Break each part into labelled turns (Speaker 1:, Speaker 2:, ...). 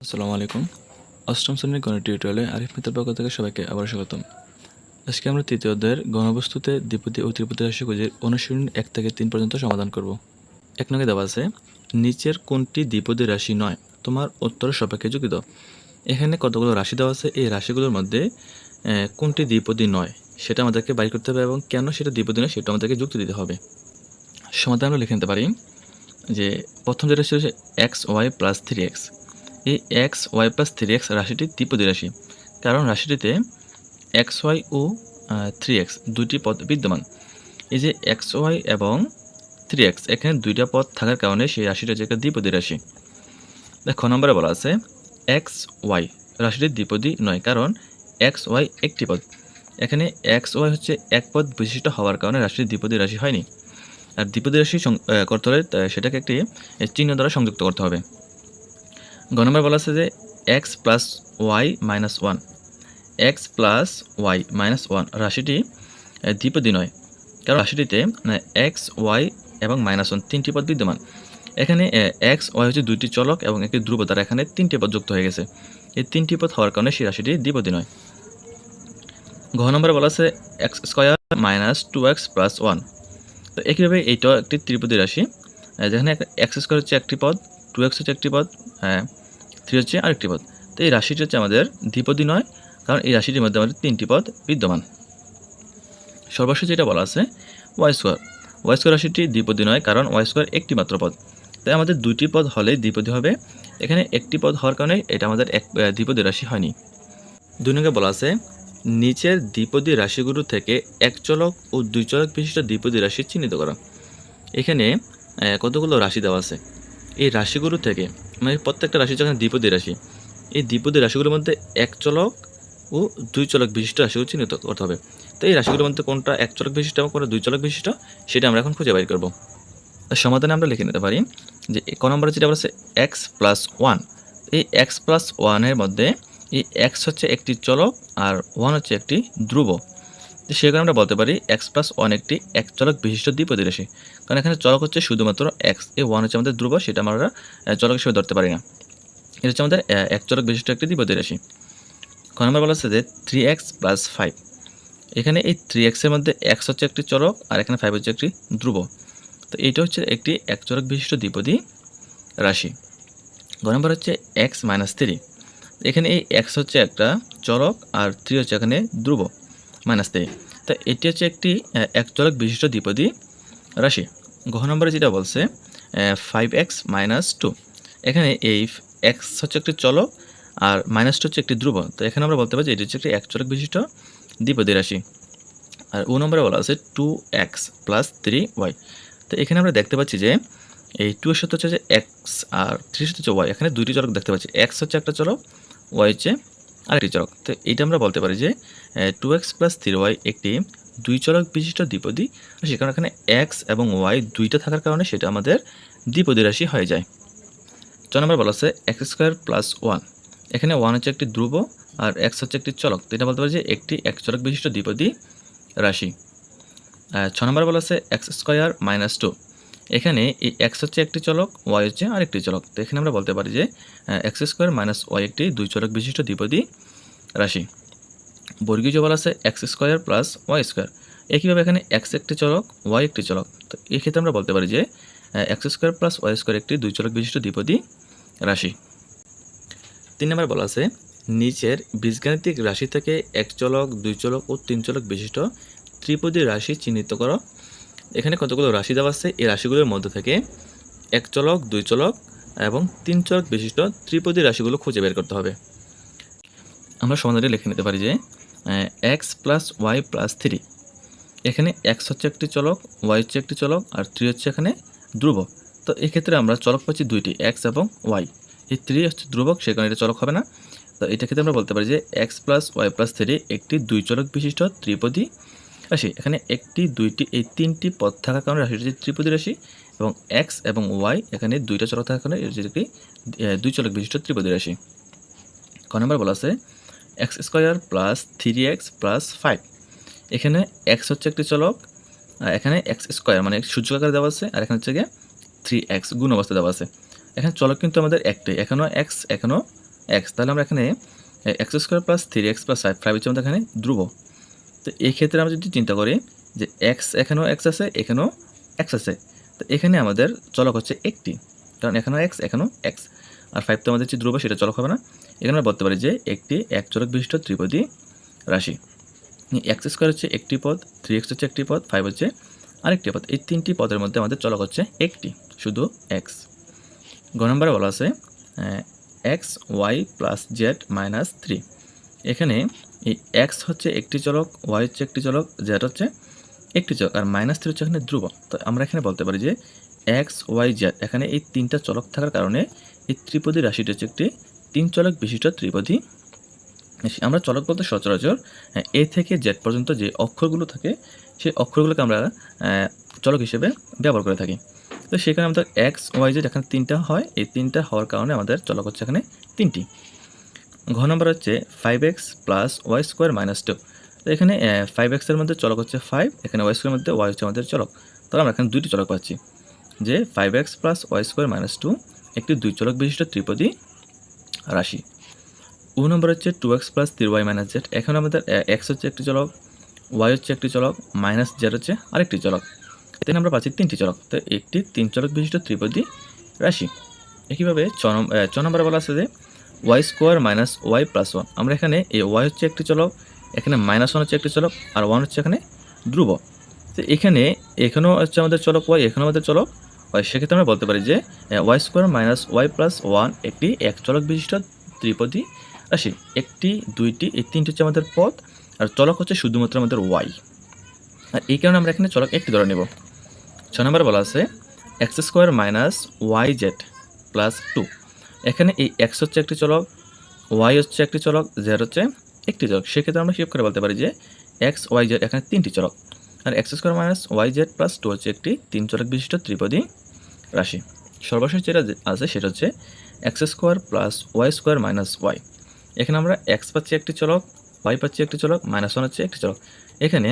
Speaker 1: আসসালামু আলাইকুম। অষ্টম শ্রেণীর গণিত টিউটোরিয়ালে আরিফ মিত্রের পক্ষ থেকে সবাইকে আবার স্বাগতম। আজকে আমরা তৃতীয় অধ্যায়ের ঘনবস্তুতে দ্বিপদী ও ত্রিপদী রাশি খুঁজে অনুশীলন 1 থেকে 3 পর্যন্ত সমাধান করব। 1 নং দেওয়া আছে, নিচের কোনটি দ্বিপদী রাশি নয়? তোমার উত্তরের সাপেক্ষে যুক্তি দাও। এখানে কতগুলো রাশি দেওয়া আছে, এই রাশিগুলোর মধ্যে কোনটি দ্বিপদী নয় সেটা আমাদেরকে বাইর করতে হবে এবং কেন সেটা দ্বিপদী নয় সেটা আমাদেরকে যুক্তি দিতে হবে। সমাধান আমরা লিখে নিতে পারি যে প্রথম যেটা ছিল এক্স ওয়াই প্লাস 3x। এই এক্স ওয়াই প্লাস 3x রাশিটি দ্বিপদী রাশি, কারণ রাশিটিতে এক্স ওয়াই ও 3x দুইটি পদ বিদ্যমান। এই যে এক্স ওয়াই এবং 3x এখানে দুইটা পদ থাকার কারণে সেই রাশিটা হচ্ছে একটা দ্বিপদী রাশি। দেখো নম্বরে বলা আছে এক্স ওয়াই রাশিটি দ্বিপদী নয়, কারণ এক্স ওয়াই একটি পদ। এখানে এক্স ওয়াই হচ্ছে এক পদ বিশিষ্ট হওয়ার কারণে রাশিটি দ্বিপদী রাশি হয়নি। আর দ্বিপদী রাশি করতে হলে সেটাকে একটি চিহ্ন দ্বারা সংযুক্ত করতে হবে। গ নম্বর বলা আছে যে x plus y minus 1, x plus y minus 1 রাশিটি দ্বিপদী নয়, কারণ রাশিটিতে এক্স ওয়াই এবং -1 তিনটি পদ বিদ্যমান। এখানে এক্স ওয়াই হচ্ছে দুইটি চলক এবং একটি ধ্রুব, তার এখানে তিনটি পদ যুক্ত হয়ে গেছে। এই তিনটি পদ হওয়ার কারণে সেই রাশিটি দ্বিপদী নয়। ঘ নম্বরে বলা আছে x square minus 2x plus 1। তো একইভাবে এইটাও একটি ত্রিপদী রাশি, যেখানে এক্স স্কোয়ার হচ্ছে একটি পদ, 2x হচ্ছে একটি পদ, 3 হচ্ছে আরেকটি পদ। তো এই রাশিটি হচ্ছে আমাদের দ্বিপদী নয়, কারণ এই রাশিটির মধ্যে আমাদের তিনটি পদ বিদ্যমান। সর্বশেষ যেটা বলা আছে ওয়াই স্কোয়ার রাশিটি দ্বিপদী নয়, কারণ ওয়াই স্কোয়ার একটি মাত্র পদ। তাই আমাদের দুইটি পদ হলে দ্বিপদী হবে, এখানে একটি পদ হওয়ার কারণে এটা আমাদের দ্বিপদী রাশি হয়নি। 2 নঙ্গে বলা আছে নিচের দ্বিপদী রাশিগুলো থেকে এক চলক ও দুই চলক বিশিষ্ট দ্বিপদী রাশি চিহ্নিত করা। এখানে কতগুলো রাশি দেওয়া আছে, এই রাশিগুলো থেকে মানে প্রত্যেকটা রাশি যখন দ্বিপদী রাশি, এই দ্বিপদী রাশিগুলোর মধ্যে এক চলক ও দুই চলক বিশিষ্ট রাশিগুলো চিহ্নিত করতে হবে। তো এই রাশিগুলোর মধ্যে কোনটা এক চলক বিশিষ্ট এবং কোনটা দুই চলক বিশিষ্ট সেটা আমরা এখন খুঁজে বের করব। সমাধানে আমরা লিখে নিতে পারি যে ক নম্বরে যেটা বলেছে এক্স প্লাস 1, এই এক্স প্লাস 1-এর মধ্যে এই এক্স হচ্ছে একটি চলক আর 1 হচ্ছে একটি ধ্রুব। তো সেই কারণে আমরা বলতে পারি এক্স প্লাস 1 একটি এক চলক বিশিষ্ট দ্বিপদী রাশি, কারণ এখানে চলক হচ্ছে শুধুমাত্র এক্স, এই 1 হচ্ছে আমাদের ধ্রুব, সেটা আমরা চলক হিসেবে ধরতে পারি না। এটা হচ্ছে আমাদের এক চলক বিশিষ্ট একটি দ্বিপদী রাশি। ক নম্বর বলা আছে যে 3x প্লাস 5। এখানে এই 3x-এর মধ্যে x হচ্ছে একটি চলক আর এখানে 5 হচ্ছে একটি ধ্রুব। তো এইটা হচ্ছে একটি এক চলক বিশিষ্ট দ্বিপদী রাশি। গ নম্বর হচ্ছে x মাইনাস 3। এখানে এই x হচ্ছে একটা চলক আর 3 হচ্ছে এখানে ধ্রুব, -3। তো এটি হচ্ছে একটি এক চলক বিশিষ্ট দ্বিপদী রাশি। ঘ নম্বরে যেটা বলছে 5x মাইনাস 2। এখানে এই x হচ্ছে একটি চলক আর -2 হচ্ছে একটি ধ্রুব। তো এখানে আমরা বলতে পারি যে এটি হচ্ছে একটি এক চলক বিশিষ্ট দ্বিপদী রাশি। আর ও নম্বরে বলা আছে 2x প্লাস 3y। তো এখানে আমরা দেখতে পাচ্ছি যে এই 2 এর সাথে হচ্ছে যে x আর 3 এর সাথে হচ্ছে y, এখানে দুইটি চলক দেখতে পাচ্ছি, x হচ্ছে একটা চলক, y হচ্ছে আরেকটি চলক। তো এইটা আমরা বলতে পারি যে 2x প্লাস 3y একটি দুই চলক বিশিষ্ট দ্বিপদী রাশি, কারণ এখানে x এবং y দুইটা থাকার কারণে সেটা আমাদের দ্বিপদী রাশি হয়ে যায়। 4 নম্বর বলা আছে এক্স স্কোয়ার প্লাস 1। এখানে 1 হচ্ছে একটি ধ্রুব আর x হচ্ছে একটি চলক, তো এটা বলতে পারি যে একটি এক চলক বিশিষ্ট দ্বিপদী রাশি। 6 নম্বর বলা আছে এক্স স্কোয়ার মাইনাস 2। এখানে এই x হচ্ছে একটি চলক, y হচ্ছে আরেকটি চলক, তো এখানে আমরা বলতে পারি যে এক্স স্কোয়ার মাইনাস y একটি দুই চলক বিশিষ্ট দ্বিপদী রাশি। বর্গীয় বলা আছে x square plus y square. একইভাবে এখানে x একটি চলক, y একটি চলক, তো এক্ষেত্রে আমরা বলতে পারি যে x square plus y square একটি দুই চলক বিশিষ্ট দ্বিপদী রাশি। 3 নম্বর বলা আছে নিচের বীজগাণিতিক রাশি থেকে এক চলক, দুই চলক ও তিন চলক বিশিষ্ট ত্রিপদী রাশি চিহ্নিত করো। এখানে কতগুলো রাশি দেওয়া আছে, এই রাশিগুলোর মধ্যে থেকে এক চলক, দুই চলক এবং তিন চলক বিশিষ্ট ত্রিপদী রাশিগুলো খুঁজে বের করতে হবে। আমরা সমাধানে লিখে নিতে পারি যে এক্স প্লাস ওয়াই প্লাস 3। এখানে এক্স হচ্ছে একটি চলক, ওয়াই হচ্ছে একটি চলক আর 3 হচ্ছে এখানে ধ্রুব। তো এক্ষেত্রে আমরা চলক পাচ্ছি দুইটি, এক্স এবং ওয়াই। এই 3 হচ্ছে ধ্রুবক, সে কারণে এটা চলক হবে না। তো এটা ক্ষেত্রে আমরা বলতে পারি যে এক্স প্লাস ওয়াই প্লাস 3 একটি দুই চলক বিশিষ্ট ত্রিপদী রাশি। এখানে একটি, দুইটি, এই তিনটি পদ থাকার কারণে রাশিটি হচ্ছে ত্রিপদী রাশি এবং এক্স এবং ওয়াই এখানে দুইটা চলক থাকার কারণে এটি একটি দুই চলক বিশিষ্ট ত্রিপদী রাশি। ক নম্বর বলা আছে x square plus 3x plus 5। এখানে x হচ্ছে একটি চলক, এখানে এক্স স্কোয়ার মানে সূচক আকারে দেওয়া আছে আর এখানে হচ্ছে গিয়ে 3x গুণ অবস্থা দেওয়া আছে। এখানে চলক কিন্তু আমাদের একটাই, এখানেও x এখানেও এক্স, তাহলে আমরা এখানে x square plus 3x plus 5 হচ্ছে আমাদের এখানে ধ্রুব। তো এই ক্ষেত্রে আমরা যদি চিন্তা করি যে এক্স, এখানেও এক্স আছে, এখানেও এক্স আছে, তো এখানে আমাদের চলক হচ্ছে একটি, কারণ এখানেও এক্স, এখানেও এক্স, আর 5 তো আমাদের যে ধ্রুব সেটা চলক হবে না। এখানে আমরা বলতে পারি যে একটি এক চলক বিশিষ্ট ত্রিপদী রাশি। এক্স স্কোয়ার হচ্ছে একটি পদ, 3x হচ্ছে একটি পদ, 5 হচ্ছে আরেকটি পদ। এই তিনটি পদের মধ্যে আমাদের চলক হচ্ছে একটি, শুধু এক্স। গ নম্বরে বলা আছে x y plus z minus 3। এখানে এই এক্স হচ্ছে একটি চলক, ওয়াই হচ্ছে একটি চলক, জেড হচ্ছে একটি চলক, আর -3 হচ্ছে এখানে ধ্রুব। তো আমরা এখানে বলতে পারি যে এক্স ওয়াই জেড, এখানে এই তিনটা চলক থাকার কারণে এই ত্রিপদী রাশিটি হচ্ছে একটি 3 চলক বিশিষ্ট ত্রিপদী রাশি। আমরা চলক বলতে সচরাচর এ থেকে জেড পর্যন্ত যে অক্ষরগুলো থাকে সেই অক্ষরগুলোকে আমরা চলক হিসেবে ব্যবহার করে থাকি। তো সেখানে আমাদের এক্স ওয়াই জেড এখানে 3টা হয়, এই 3টা হওয়ার কারণে আমাদের চলক হচ্ছে এখানে 3টি। ঘ নম্বর হচ্ছে 5x plus y square minus 2। তো এখানে 5x এর মধ্যে চলক হচ্ছে 5, এখানে ওয়াই স্কোয়ারের মধ্যে ওয়াই হচ্ছে আমাদের চলক। তাহলে আমরা এখানে দুইটি চলক পাচ্ছি যে 5x plus y square minus 2 একটি 2 চলক বিশিষ্ট ত্রিপদী রাশি। উ নম্বর হচ্ছে 2x plus 3y minus Z. এখানে আমাদের x হচ্ছে একটি চলক, y হচ্ছে একটি চলক, মাইনাস জেড হচ্ছে আরেকটি চলক। এখানে আমরা পাচ্ছি 3টি চলক, তো একটি 3 চলক বিশিষ্ট ত্রিপদী রাশি। একইভাবে ছ নম্বরে বলা আছে যে y square minus y plus 1। আমরা এখানে এই ওয়াই হচ্ছে একটি চলক, এখানে -1 হচ্ছে একটি চলক, আর 1 হচ্ছে এখানে ধ্রুব। তো এখানেও হচ্ছে আমাদের চলক ওয়াই, এখানেও আমাদের চলক ওয়াই। সেক্ষেত্রে আমরা বলতে পারি যে y square minus y plus 1 একটি এক চলক বিশিষ্ট ত্রিপদী রাশি। একটি, দুইটি, এই তিনটি হচ্ছে আমাদের পদ, আর চলক হচ্ছে শুধুমাত্র আমাদের ওয়াই। আর এই কারণে আমরা এখানে চলক একটি ধরে নেব। 6 নম্বরে বলা আছে x square minus Y Z plus 2। এখানে এই এক্স হচ্ছে একটি চলক, ওয়াই হচ্ছে একটি চলক, জেড হচ্ছে একটি চলক। সেক্ষেত্রে আমরা হিসাব করে বলতে পারি যে এক্স ওয়াই জেড এখানে 3টি চলক, আর X square minus Y Z plus 2 হচ্ছে একটি 3 চলক বিশিষ্ট ত্রিপদী রাশি। সর্বশেষ যেটা আছে সেটা হচ্ছে x square plus y square minus y. এখানে আমরা এক্স পাচ্ছি একটি চলক, ওয়াই পাচ্ছি একটি চলক, -1 হচ্ছে একটি চলক। এখানে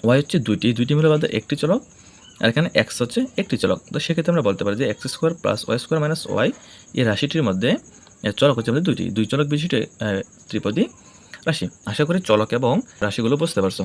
Speaker 1: ওয়াই হচ্ছে দুইটি মিলে আমাদের একটি চলক, আর এখানে এক্স হচ্ছে একটি চলক। তো সেক্ষেত্রে আমরা বলতে পারি যে x square plus y square minus y এই রাশিটির মধ্যে চলক হচ্ছে আমাদের দুই চলক বিশিষ্ট ত্রিপদী রাশি। আশা করি চলক এবং রাশিগুলো বুঝতে পারছো।